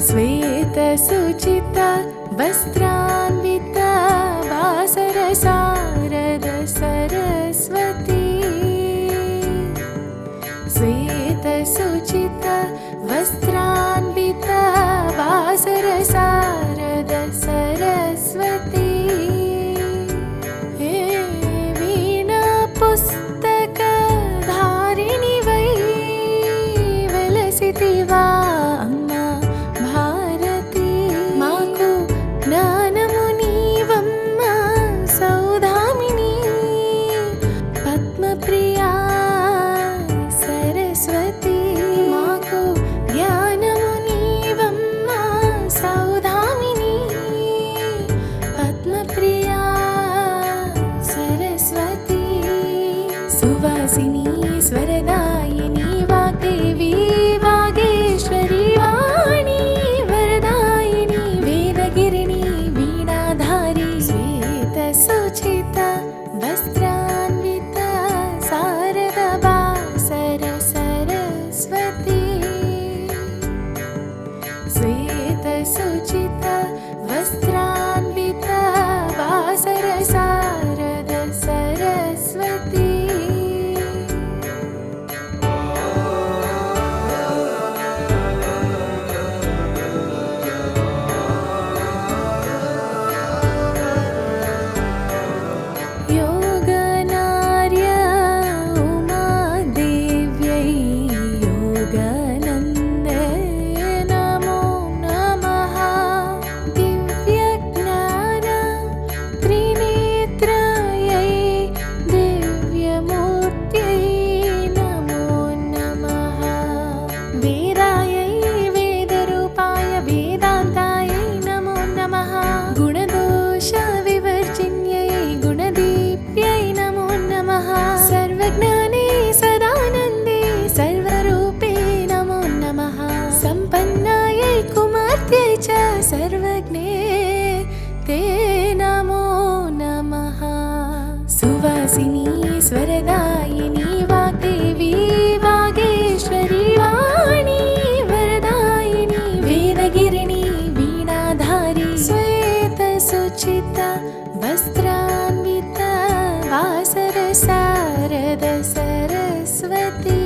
श्वेतसुचिता वस्त्रान्विता वासरसारद सरस्वती श्वेतसुचिता वस्त्रान्विता वासरसारद सरस्वती वीणा पुस्तकधारिणि वै विलसिति वा सुवासिनी स्वरदायिनी वाग्देवी वागेश्वरी वाणी वरदायिनी वेदगिरिणी वीणाधारी श्वेतसुचिता वस्त्रान्विता Sharda washer Saraswati श्वेतसुचिता वस्त्रान्विता washer शारद सरस्वती सर्वज्ञे ते नमो नमः सुवासिनी स्वरदायिनी वाग्देवी वागेश्वरी वाणी वरदायिनी वेदगिरिणी वीणाधारी श्वेतसुचिता वस्त्रान्विता वासर शारद सरस्वती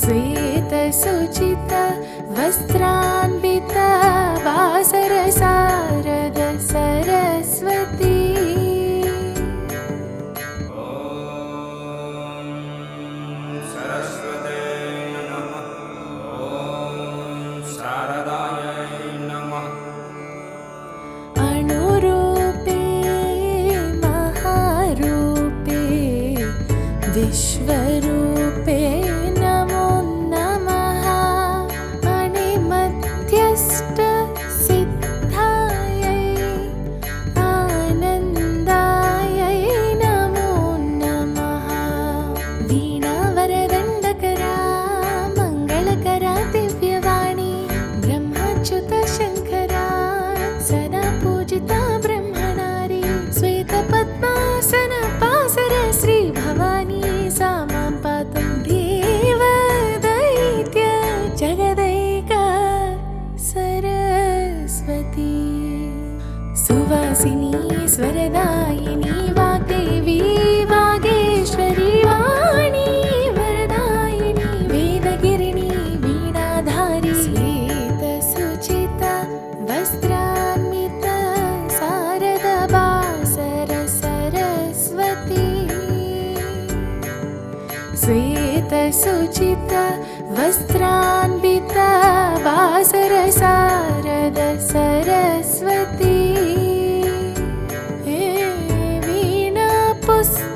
श्वेतसुचिता वस्त्रान्विता वासर शारद सरस्वती सरस्वते नमः। शारदायै नमः। अणुरूपे महारूपे विश्वरूपे नमो नमः सिद्धायै आनन्दायै नमो नमः वीणावरदण्डकरा मङ्गलकरा दिव्यवाणी ब्रह्माच्युत शङ्करा सदा पूजिता ब्रह्मणारी श्वेतपद्मासन पासर श्रीभवानी सा मां पातुं देवदैत्य जगदैका सरस्वती सुवासिनी स्वरदायिनी वाग्देवी वागेश्वरी वाणी वरदायिनी वेदगिरिणी वीणाधारी श्वेतसुचिता वस्त्रान्विता शारदा वासर सरस्वती श्वेतसुचिता वस्त्रान्विता वासर शारद सरस्वती वीणा पुस्तकधारिणि